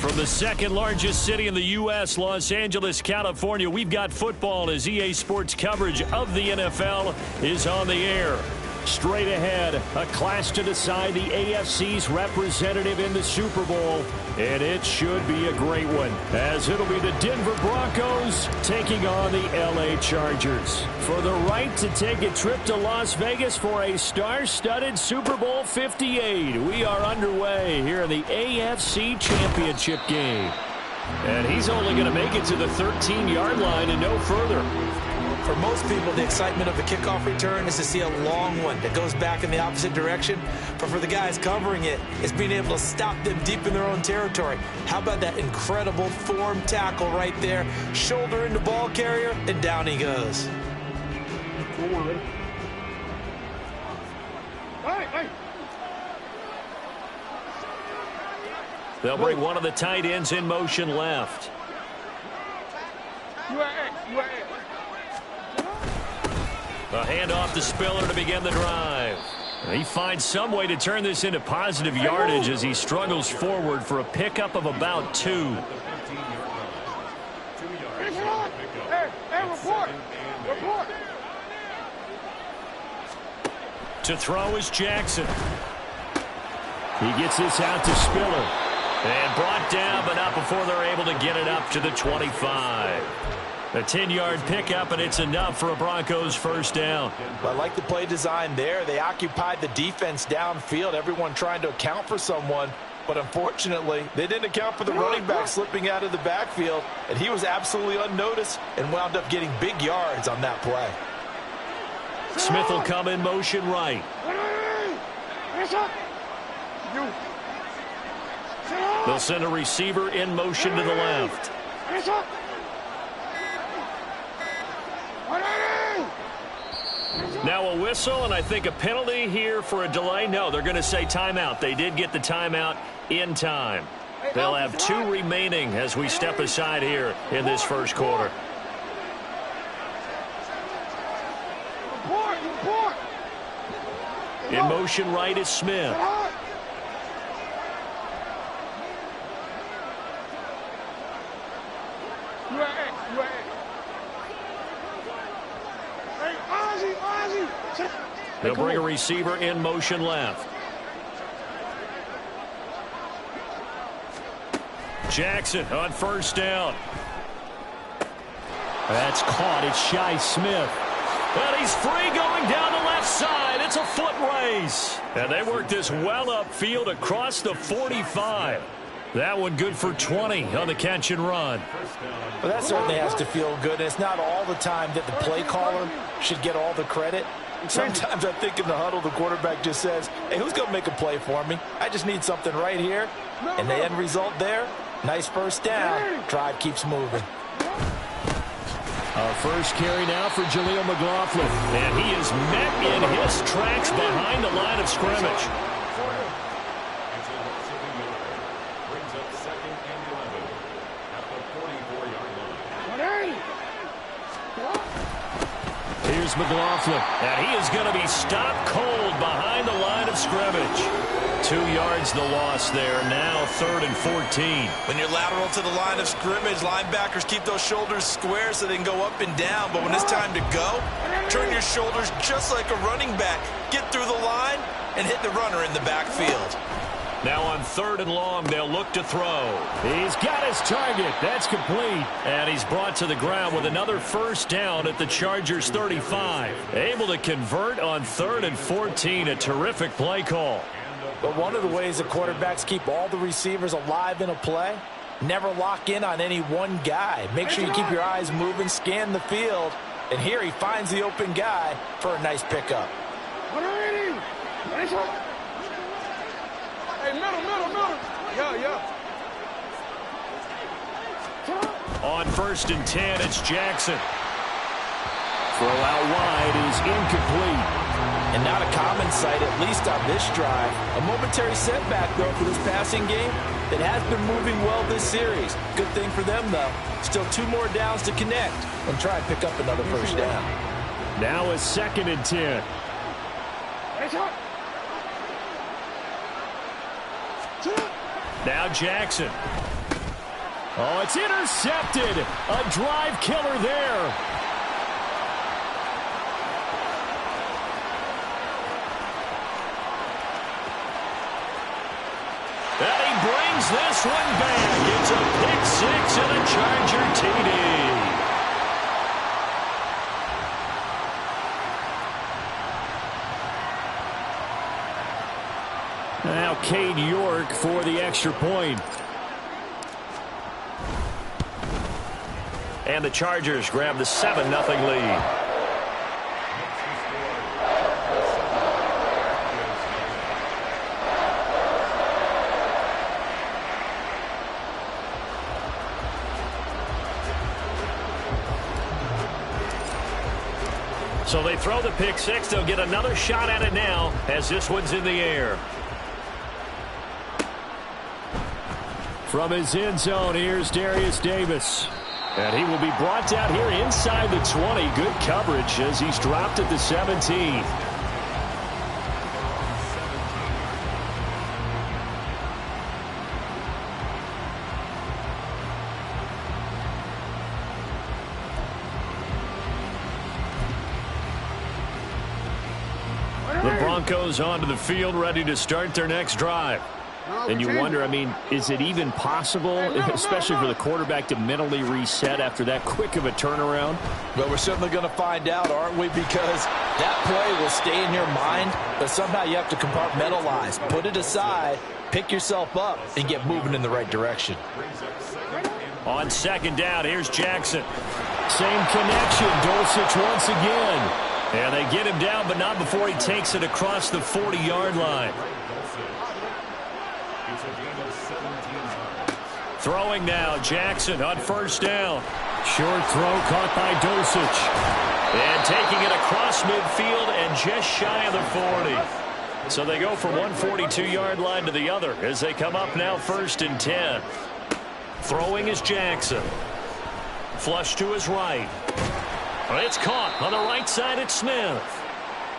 From the second largest city in the U.S., Los Angeles, California, we've got football as EA Sports coverage of the NFL is on the air. Straight ahead, a clash to decide the AFC's representative in the Super Bowl. And it should be a great one, as it'll be the Denver Broncos taking on the L.A. Chargers for the right to take a trip to Las Vegas for a star-studded Super Bowl 58. We are underway here in the AFC Championship game. And he's only going to make it to the 13-yard line and no further. For most people, the excitement of the kickoff return is to see a long one that goes back in the opposite direction. But for the guys covering it, it's being able to stop them deep in their own territory. How about that incredible form tackle right there? Shoulder into ball carrier, and down he goes. They'll bring one of the tight ends in motion left. A handoff to Spiller to begin the drive. He finds some way to turn this into positive yardage as he struggles forward for a pickup of about 2. To throw is Jackson. He gets this out to Spiller. And brought down, but not before they're able to get it up to the 25. A 10-yard pickup, and it's enough for a Broncos first down. I like the play design there. They occupied the defense downfield, everyone trying to account for someone. But unfortunately, they didn't account for the running back slipping out of the backfield, and he was absolutely unnoticed and wound up getting big yards on that play. Smith will come in motion right. They'll send a receiver in motion to the left. Now a whistle, and I think a penalty here for a delay. No, they're going to say timeout. They did get the timeout in time. They'll have 2 remaining as we step aside here in this first quarter. In motion right is Smith. They'll bring a receiver in motion left. Jackson on first down. That's caught. It's Shi Smith. And he's free going down the left side. It's a foot race. And they work this well upfield across the 45. That one good for 20 on the catch and run. Well, that certainly has to feel good. And it's not all the time that the play caller should get all the credit. Sometimes I think in the huddle, the quarterback just says, hey, who's going to make a play for me? I just need something right here. And the end result there, nice first down. Drive keeps moving. Our first carry now for Jaleel McLaughlin. And he is met in his tracks behind the line of scrimmage. Here's McLaughlin, and he is going to be stopped cold behind the line of scrimmage. 2 yards the loss there, now 3rd and 14. When you're lateral to the line of scrimmage, linebackers keep those shoulders square so they can go up and down. But when it's time to go, turn your shoulders just like a running back. Get through the line and hit the runner in the backfield. Now on 3rd and long, they'll look to throw. He's got his target. That's complete. And he's brought to the ground with another first down at the Chargers' 35. Able to convert on 3rd and 14. A terrific play call. But one of the ways that quarterbacks keep all the receivers alive in a play, never lock in on any one guy. Make sure you keep your eyes moving, scan the field. And here he finds the open guy for a nice pickup. Hey, middle. Yeah. On 1st and 10, it's Jackson. Throw out wide is incomplete. And not a common sight, at least on this drive. A momentary setback, though, for this passing game that has been moving well this series. Good thing for them, though. Still 2 more downs to connect and try and pick up another first down. Now a 2nd and 10. Now Jackson. Oh, it's intercepted. A drive killer there. And he brings this one back. It's a pick six and a Charger TD. Now Cade York for the extra point. And the Chargers grab the 7-0 lead. So they throw the pick six. They'll get another shot at it now as this one's in the air. From his end zone, here's Darius Davis. And he will be brought down here inside the 20. Good coverage as he's dropped at the 17. The Broncos onto the field, ready to start their next drive. And you wonder, I mean, is it even possible, especially for the quarterback, to mentally reset after that quick of a turnaround? Well, we're certainly going to find out, aren't we? Because that play will stay in your mind, but somehow you have to compartmentalize, put it aside, pick yourself up, and get moving in the right direction. On second down, here's Jackson. Same connection, Dulcich once again. And they get him down, but not before he takes it across the 40-yard line. Throwing now, Jackson on first down. Short throw caught by Dulcich. And taking it across midfield and just shy of the 40. So they go from one 42-yard line to the other as they come up now 1st and 10. Throwing is Jackson. Flush to his right. It's caught on the right side at Smith.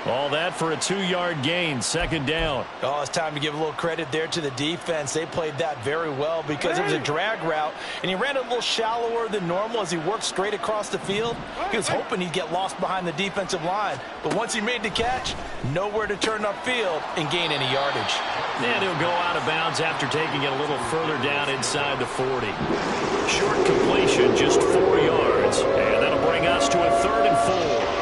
All that for a 2-yard gain, 2nd down. Oh, it's time to give a little credit there to the defense. They played that very well because it was a drag route, and he ran a little shallower than normal as he worked straight across the field. He was hoping he'd get lost behind the defensive line, but once he made the catch, nowhere to turn upfield and gain any yardage. And he'll go out of bounds after taking it a little further down inside the 40. Short completion, just 4 yards, and that'll bring us to a 3rd and 4.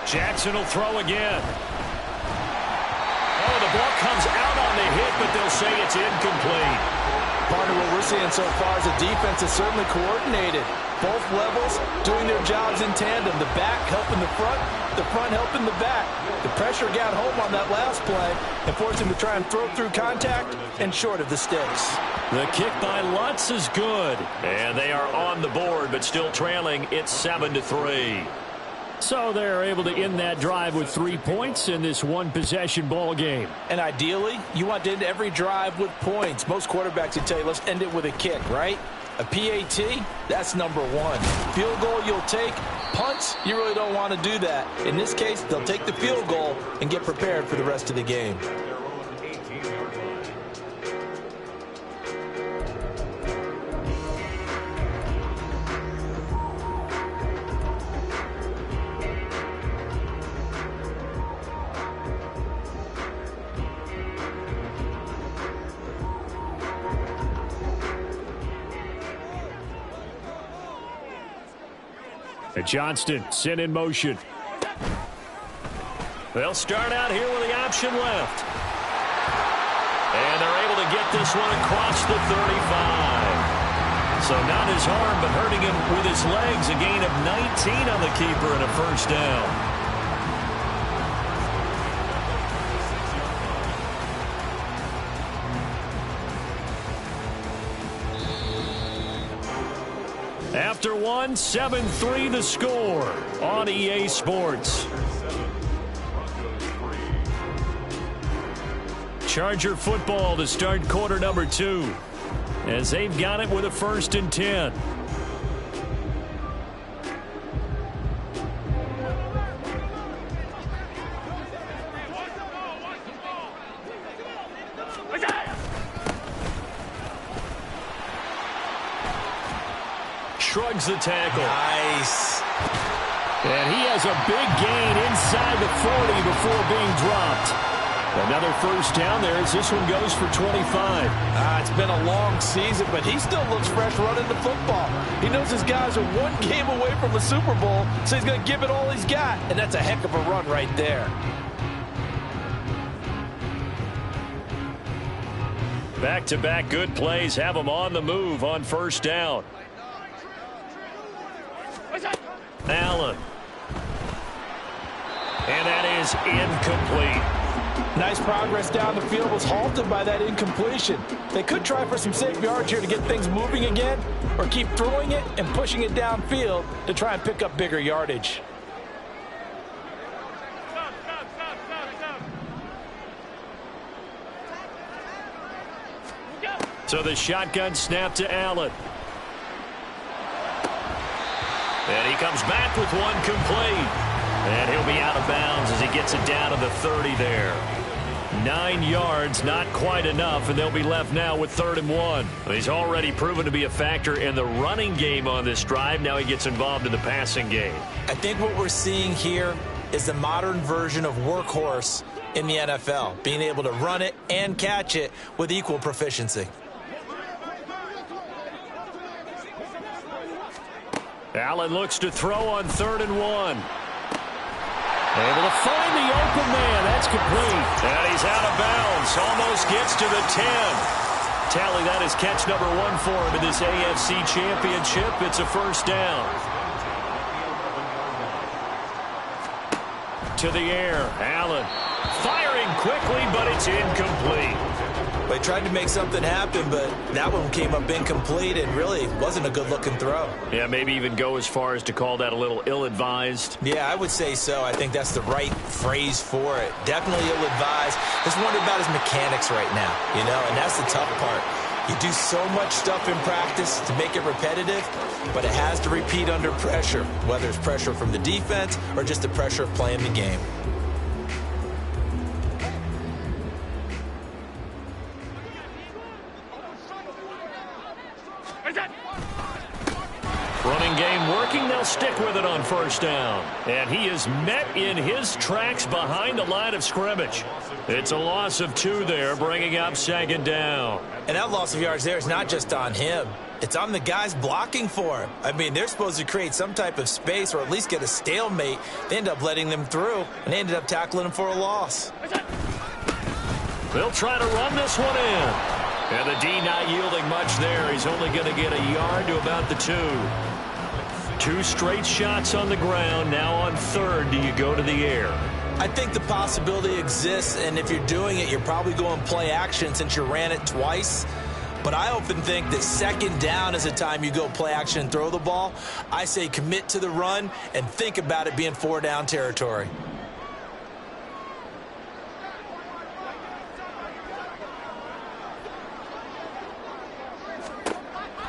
Jackson will throw again. Oh, the ball comes out on the hit, but they'll say it's incomplete. Part of what we're seeing so far is the defense is certainly coordinated. Both levels doing their jobs in tandem. The back helping the front helping the back. The pressure got home on that last play and forced him to try and throw through contact and short of the sticks. The kick by Lutz is good. And they are on the board, but still trailing. It's 7-3. So they're able to end that drive with 3 points in this one-possession ball game. And ideally, you want to end every drive with points. Most quarterbacks would tell you, let's end it with a kick, right? A PAT, that's number 1. Field goal you'll take. Punts, you really don't want to do that. In this case, they'll take the field goal and get prepared for the rest of the game. And Johnston sent in motion. They'll start out here with the option left. And they're able to get this one across the 35. So not his arm, but hurting him with his legs. A gain of 19 on the keeper and a 1st down. After one, 7-3 the score on EA Sports. Charger football to start quarter number 2 as they've got it with a 1st and 10. Shrugs the tackle. Nice. And he has a big gain inside the 40 before being dropped. Another first down there as this one goes for 25. It's been a long season, but he still looks fresh running the football. He knows his guys are one game away from the Super Bowl, so he's going to give it all he's got. And that's a heck of a run right there. Back-to-back good plays have him on the move on first down. Allen. And that is incomplete. Nice progress down the field, was halted by that incompletion. They could try for some safe yards here to get things moving again, or keep throwing it and pushing it downfield to try and pick up bigger yardage. So the shotgun snap to Allen. And he comes back with one complete. And he'll be out of bounds as he gets it down to the 30 there. 9 yards, not quite enough, and they'll be left now with 3rd and 1. He's already proven to be a factor in the running game on this drive. Now he gets involved in the passing game. I think what we're seeing here is the modern version of workhorse in the NFL, being able to run it and catch it with equal proficiency. Allen looks to throw on 3rd and 1. Able to find the open man. That's complete. And he's out of bounds. Almost gets to the 10. Tally, that is catch number 1 for him in this AFC Championship. It's a first down. To the air. Allen firing quickly, but it's incomplete. They tried to make something happen, but that one came up incomplete and really wasn't a good-looking throw. Yeah, maybe even go as far as to call that a little ill-advised. Yeah, I would say so. I think that's the right phrase for it. Definitely ill-advised. Just wonder about his mechanics right now, you know, and that's the tough part. You do so much stuff in practice to make it repetitive, but it has to repeat under pressure, whether it's pressure from the defense or just the pressure of playing the game. Running game working. They'll stick with it on first down. And he is met in his tracks behind the line of scrimmage. It's a loss of 2 there, bringing up 2nd down. And that loss of yards there is not just on him. It's on the guys blocking for him. I mean, they're supposed to create some type of space or at least get a stalemate. They end up letting them through, and they ended up tackling him for a loss. They'll try to run this one in. And the D not yielding much there. He's only going to get a yard to about the 2. 2 straight shots on the ground. Now on 3rd, do you go to the air? I think the possibility exists, and if you're doing it, you're probably going play action since you ran it twice. But I often think that 2nd down is the time you go play action and throw the ball. I say commit to the run and think about it being 4-down territory.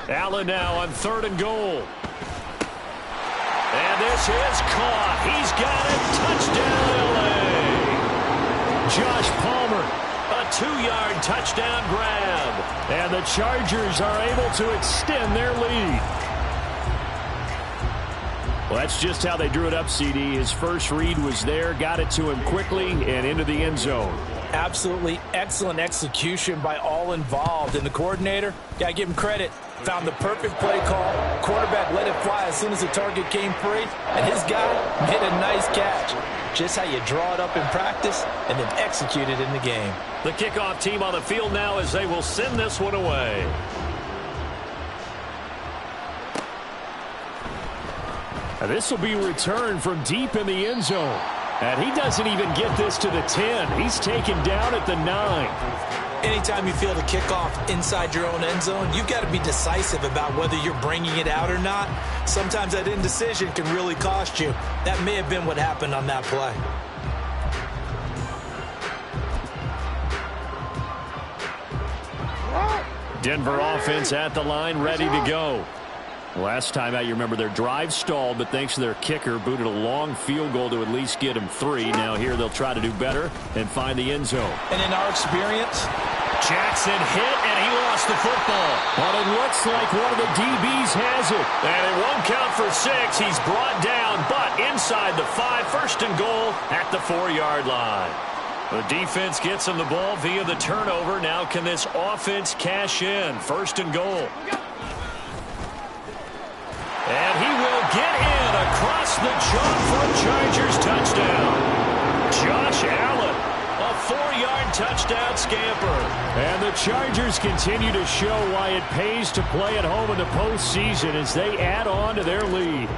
Allen now on 3rd and goal. And this is caught. He's got it. Touchdown, L.A. Josh Palmer, a 2-yard touchdown grab. And the Chargers are able to extend their lead. Well, that's just how they drew it up, CD. His first read was there, got it to him quickly, and into the end zone. Absolutely excellent execution by all involved. And the coordinator, got to give him credit, found the perfect play call. Quarterback let it fly as soon as the target came free, and his guy made a nice catch. Just how you draw it up in practice and then execute it in the game. The kickoff team on the field now as they will send this one away. And this will be returned from deep in the end zone. And he doesn't even get this to the 10. He's taken down at the 9. Anytime you feel the kickoff inside your own end zone, you've got to be decisive about whether you're bringing it out or not. Sometimes that indecision can really cost you. That may have been what happened on that play. Denver offense at the line, ready to go. Last time out, you remember their drive stalled, but thanks to their kicker, booted a long field goal to at least get him 3. Now here they'll try to do better and find the end zone. And in our experience, Jackson hit, and he lost the football. But it looks like one of the DBs has it. And it won't count for 6. He's brought down, but inside the 5, first and goal at the 4-yard line. The defense gets him the ball via the turnover. Now can this offense cash in? First and goal. And he will get in across the chalk for a Chargers touchdown. Josh Allen, a 4-yard touchdown scamper. And the Chargers continue to show why it pays to play at home in the postseason as they add on to their lead.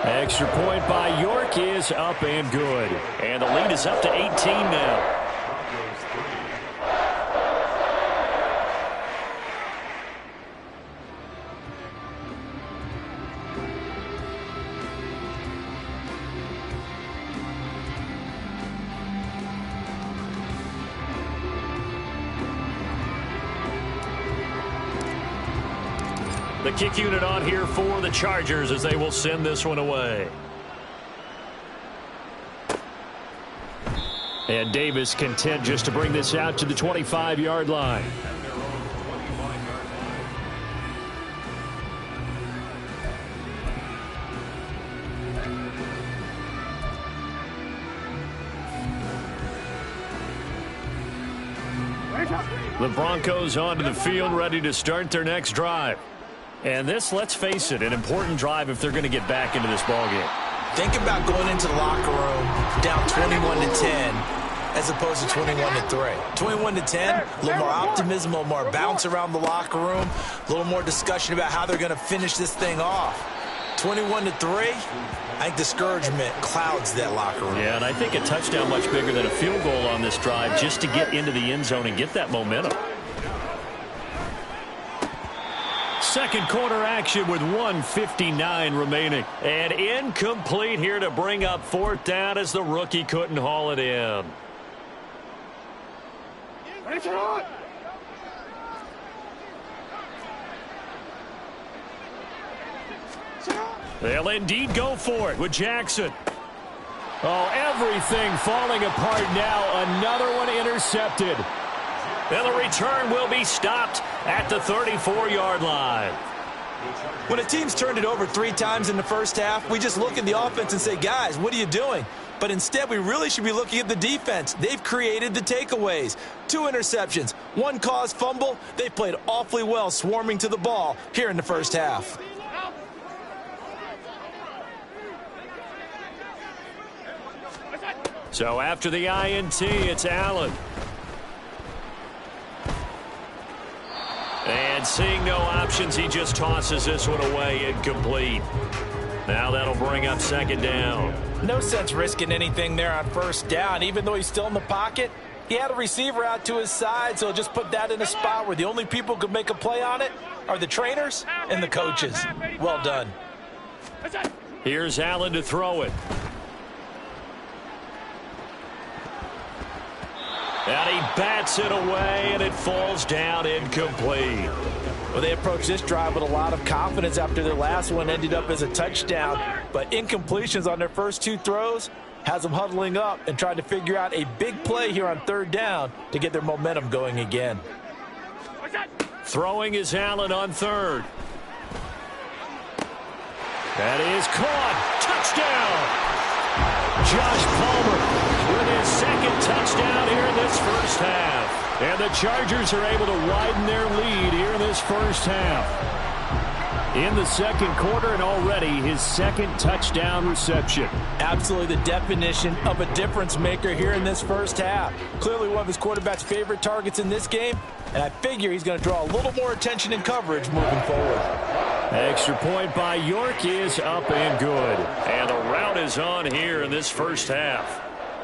Extra point by York is up and good. And the lead is up to 18 now. The kick unit on here for the Chargers as they will send this one away. And Davis content just to bring this out to the 25-yard line. The Broncos onto the field, ready to start their next drive. And this, let's face it, an important drive if they're going to get back into this ballgame. Think about going into the locker room down 21-10 as opposed to 21-3. 21-10, a little more optimism, a little more bounce around the locker room, a little more discussion about how they're going to finish this thing off. 21-3, I think discouragement clouds that locker room. Yeah, and I think a touchdown much bigger than a field goal on this drive just to get into the end zone and get that momentum. Second quarter action with 1:59 remaining. And incomplete here to bring up 4th down as the rookie couldn't haul it in. They'll indeed go for it with Jackson. Oh, everything falling apart now. Another one intercepted. And the return will be stopped at the 34-yard line. When a team's turned it over 3 times in the first half, we just look at the offense and say, guys, what are you doing? But instead, we really should be looking at the defense. They've created the takeaways. 2 interceptions, 1 caused fumble. They played awfully well swarming to the ball here in the first half. So after the INT, it's Allen. And seeing no options, he just tosses this one away, incomplete. Now that'll bring up 2nd down. No sense risking anything there on 1st down. Even though he's still in the pocket, he had a receiver out to his side, so just put that in a spot where the only people who could make a play on it are the trainers and the coaches. Well done. Here's Allen to throw it. And he bats it away, and it falls down incomplete. Well, they approached this drive with a lot of confidence after their last one ended up as a touchdown. But incompletions on their first 2 throws has them huddling up and trying to figure out a big play here on 3rd down to get their momentum going again. Throwing is Allen on 3rd. That is caught. Touchdown! Josh Palmer with his 2nd touchdown here in this first half. And the Chargers are able to widen their lead here in this first half. In the 2nd quarter, and already his 2nd touchdown reception. Absolutely the definition of a difference maker here in this first half. Clearly one of his quarterback's favorite targets in this game, and I figure he's going to draw a little more attention and coverage moving forward. Extra point by York is up and good. And the route is on here in this first half.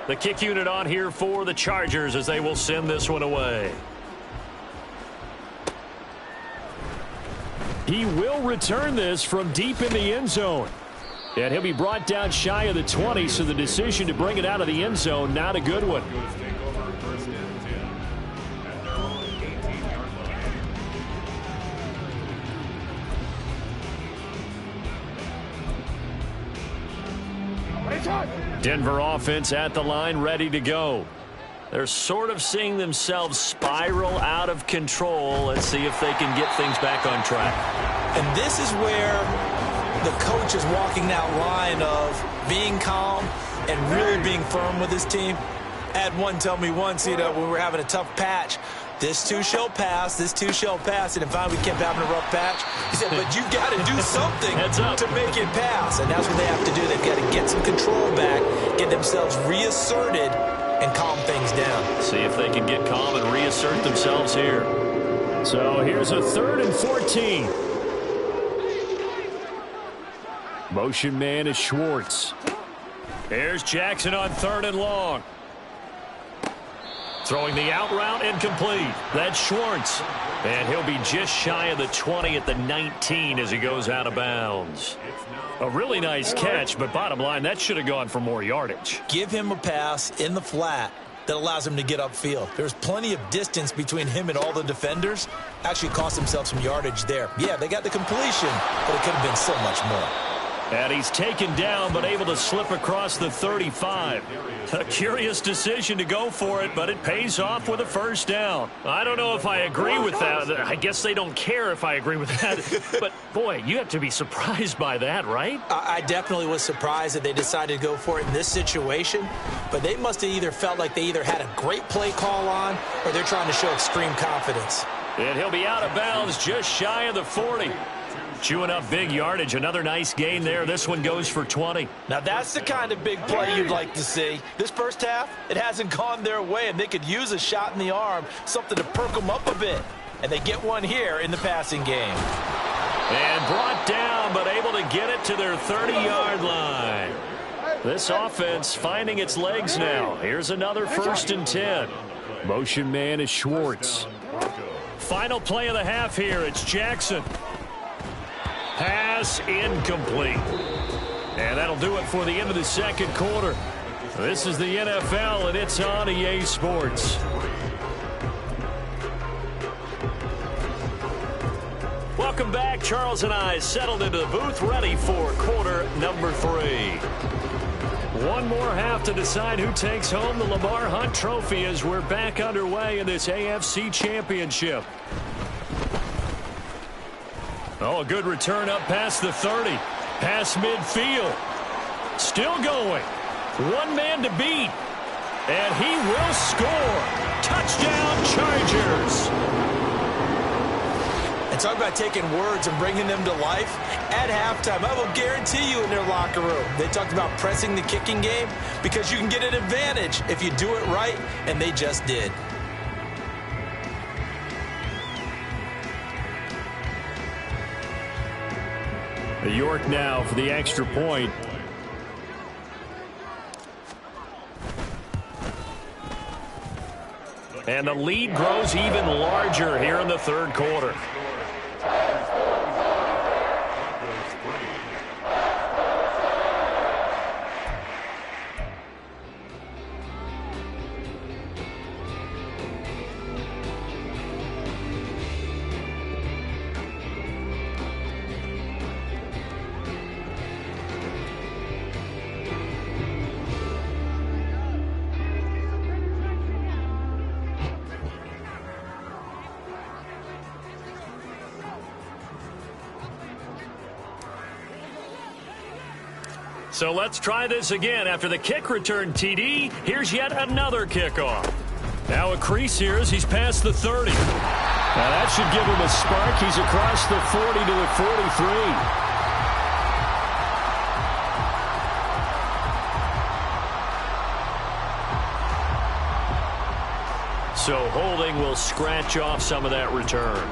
The kick unit on here for the Chargers as they will send this one away. He will return this from deep in the end zone. And he'll be brought down shy of the 20, so the decision to bring it out of the end zone, not a good one. Denver offense at the line, ready to go. They're sort of seeing themselves spiral out of control. Let's see if they can get things back on track. And this is where the coach is walking that line of being calm and really being firm with his team. I had one tell me once, when we were having a tough patch, this too shall pass, this too shall pass. And finally we kept having a rough patch. He said, but you've got to do something to make it pass. And that's what they have to do. They've got to get some control back, get themselves reasserted, and calm things down. See if they can get calm and reassert themselves here. So here's a 3rd and 14. Motion man is Schwartz. Here's Jackson on 3rd and long. Throwing the out route, incomplete. That's Schwartz. And he'll be just shy of the 20 at the 19 as he goes out of bounds. A really nice catch, but bottom line, that should have gone for more yardage. Give him a pass in the flat that allows him to get upfield. There's plenty of distance between him and all the defenders. Actually cost himself some yardage there. Yeah, they got the completion, but it could have been so much more. And he's taken down, but able to slip across the 35. A curious decision to go for it, but it pays off with a first down. I don't know if I agree with that. I guess they don't care if I agree with that. But, boy, you have to be surprised by that, right? I definitely was surprised that they decided to go for it in this situation. But they must have either felt like they either had a great play call on or they're trying to show extreme confidence. And he'll be out of bounds just shy of the 40. Chewing up big yardage. Another nice gain there. This one goes for 20. Now, that's the kind of big play you'd like to see. This first half, it hasn't gone their way, and they could use a shot in the arm, something to perk them up a bit. And they get one here in the passing game. And brought down, but able to get it to their 30-yard line. This offense finding its legs now. Here's another 1st and 10. Motion man is Schwartz. Final play of the half here. It's Jackson. Pass incomplete. And that'll do it for the end of the second quarter. This is the NFL, and it's on EA Sports. Welcome back. Charles and I settled into the booth, ready for quarter number 3. One more half to decide who takes home the Lamar Hunt Trophy as we're back underway in this AFC Championship. Oh, a good return up past the 30. Past midfield. Still going. One man to beat. And he will score. Touchdown, Chargers. And talk about taking words and bringing them to life. At halftime, I will guarantee you in their locker room, they talked about pressing the kicking game because you can get an advantage if you do it right, and they just did. York now for the extra point. And the lead grows even larger here in the third quarter. So let's try this again. After the kick return TD, here's yet another kickoff. Now a crease here as he's past the 30. Now that should give him a spark. He's across the 40 to the 43. So holding will scratch off some of that return.